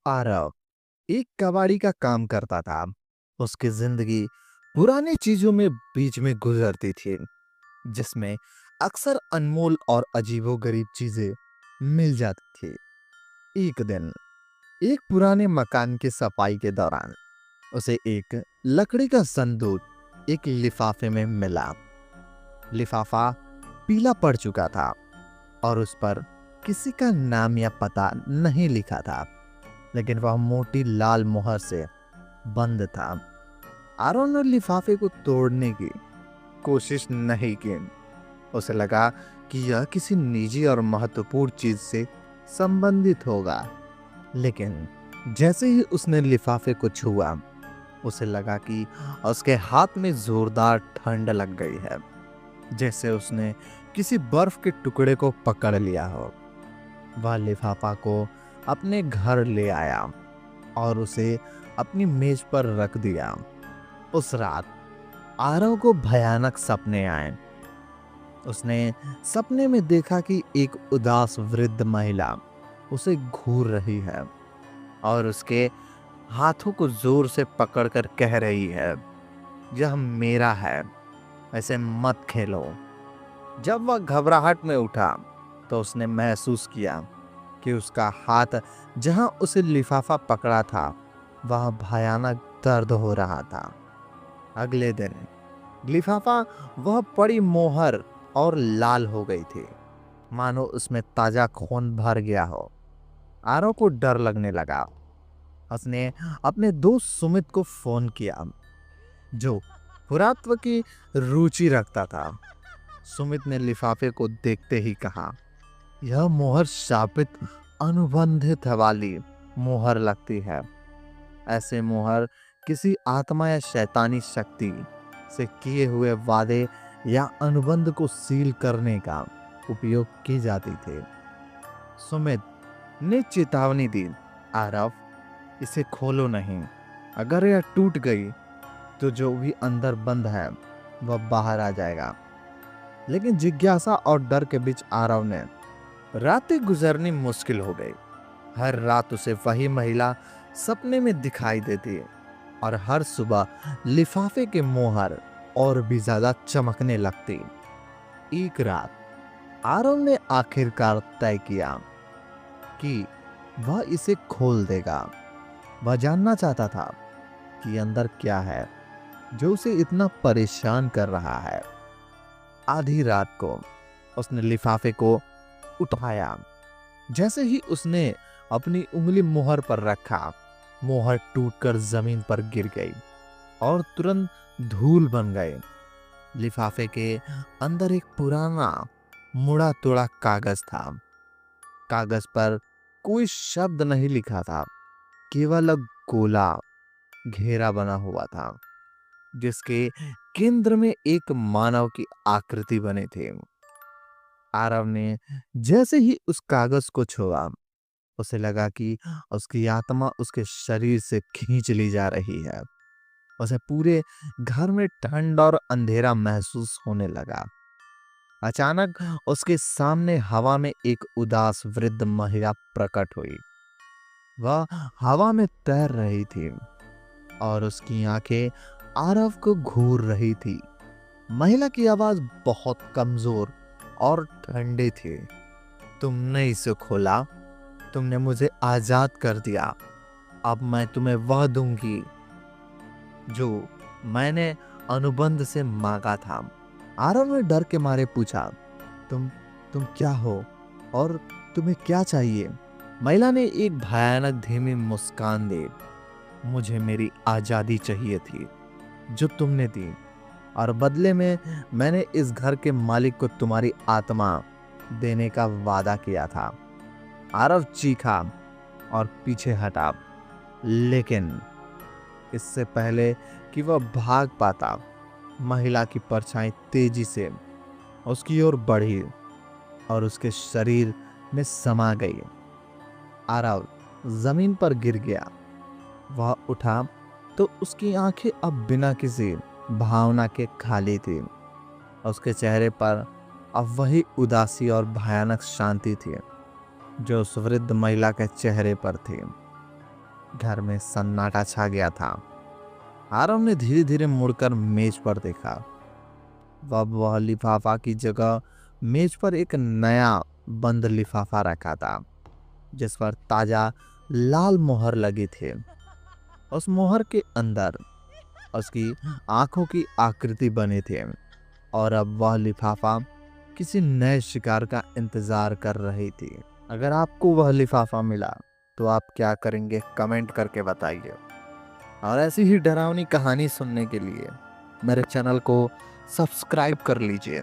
आरव एक कबाड़ी का काम करता था। उसकी जिंदगी पुरानी चीजों में बीच में गुजरती थी, जिसमें अक्सर अनमोल और अजीबोगरीब चीजें मिल जाती थी। एक दिन एक पुराने मकान की सफाई के दौरान उसे एक लकड़ी का संदूक एक लिफाफे में मिला। लिफाफा पीला पड़ चुका था और उस पर किसी का नाम या पता नहीं लिखा था, लेकिन वह मोटी लाल मोहर से बंद था। आरोन ने लिफाफे को तोड़ने की कोशिश नहीं की। उसे लगा कि यह किसी निजी और महत्वपूर्ण चीज से संबंधित होगा, लेकिन जैसे ही उसने लिफाफे को छुआ, उसे लगा कि उसके हाथ में जोरदार ठंड लग गई है, जैसे उसने किसी बर्फ के टुकड़े को पकड़ लिया हो। वह लिफाफा को अपने घर ले आया और उसे अपनी मेज पर रख दिया। उस रात आरव को भयानक सपने आए। उसने सपने में देखा कि एक उदास वृद्ध महिला उसे घूर रही है और उसके हाथों को जोर से पकड़कर कह रही है, यह मेरा है, ऐसे मत खेलो। जब वह घबराहट में उठा तो उसने महसूस किया कि उसका हाथ जहां उसे लिफाफा पकड़ा था, वह भयानक दर्द हो रहा था। अगले दिन लिफाफा वह पड़ी मोहर और लाल हो गई थी, मानो उसमें ताजा खून भर गया हो। आरव को डर लगने लगा। उसने अपने दोस्त सुमित को फोन किया, जो पुरातत्व की रुचि रखता था। सुमित ने लिफाफे को देखते ही कहा, यह मोहर शापित अनुबंधित वाली मोहर लगती है। ऐसे मोहर किसी आत्मा या शैतानी शक्ति से किए हुए वादे या अनुबंध को सील करने का उपयोग की जाती थी। सुमित ने चेतावनी दी, आरव, इसे खोलो नहीं। अगर यह टूट गई तो जो भी अंदर बंद है वह बाहर आ जाएगा। लेकिन जिज्ञासा और डर के बीच आरव ने रातें गुजरनी मुश्किल हो गई। हर रात उसे वही महिला सपने में दिखाई देती और हर सुबह लिफाफे के मोहर और भी ज्यादा चमकने लगती। एक रात आरव ने आखिरकार तय किया कि वह इसे खोल देगा। वह जानना चाहता था कि अंदर क्या है जो उसे इतना परेशान कर रहा है। आधी रात को उसने लिफाफे को उठाया। जैसे ही उसने अपनी उंगली मोहर पर रखा, मोहर टूटकर जमीन पर गिर गई और तुरंत धूल बन गए। लिफाफे के अंदर एक पुराना मुड़ा तोड़ा कागज था। कागज पर कोई शब्द नहीं लिखा था, केवल एक गोला घेरा बना हुआ था, जिसके केंद्र में एक मानव की आकृति बनी थी। आरव ने जैसे ही उस कागज को छुआ, उसे लगा कि उसकी आत्मा उसके शरीर से खींच ली जा रही है। उसे पूरे घर में ठंड और अंधेरा महसूस होने लगा। अचानक उसके सामने हवा में एक उदास वृद्ध महिला प्रकट हुई। वह हवा में तैर रही थी और उसकी आंखें आरव को घूर रही थी। महिला की आवाज बहुत कमजोर और ठंडी थी। तुमने इसे खोला, तुमने मुझे आजाद कर दिया। अब मैं तुम्हें वह दूंगी जो मैंने अनुबंध से मांगा था। आरव ने डर के मारे पूछा, तुम तुम क्या हो और तुम्हें क्या चाहिए? महिला ने एक भयानक धीमी मुस्कान दी, मुझे मेरी आजादी चाहिए थी जो तुमने दी, और बदले में मैंने इस घर के मालिक को तुम्हारी आत्मा देने का वादा किया था। आरव चीखा और पीछे हटा, लेकिन इससे पहले कि वह भाग पाता, महिला की परछाई तेजी से उसकी ओर बढ़ी और उसके शरीर में समा गई। आरव जमीन पर गिर गया। वह उठा तो उसकी आंखें अब बिना किसी भावना के खाली थी। उसके चेहरे पर अब वही उदासी और भयानक शांति थी जो उस वृद्ध महिला के चेहरे पर थी। घर में सन्नाटा छा गया था। आरव ने धीरे धीरे मुड़कर मेज पर देखा। वह लिफाफा की जगह मेज पर एक नया बंद लिफाफा रखा था, जिस पर ताजा लाल मोहर लगी थी। उस मोहर के अंदर उसकी आंखों की आकृति बनी थी और अब वह लिफाफा किसी नए शिकार का इंतजार कर रही थी। अगर आपको वह लिफाफा मिला तो आप क्या करेंगे, कमेंट करके बताइए। और ऐसी ही डरावनी कहानी सुनने के लिए मेरे चैनल को सब्सक्राइब कर लीजिए,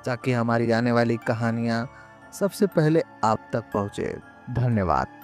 ताकि हमारी आने वाली कहानियाँ सबसे पहले आप तक पहुँचे। धन्यवाद।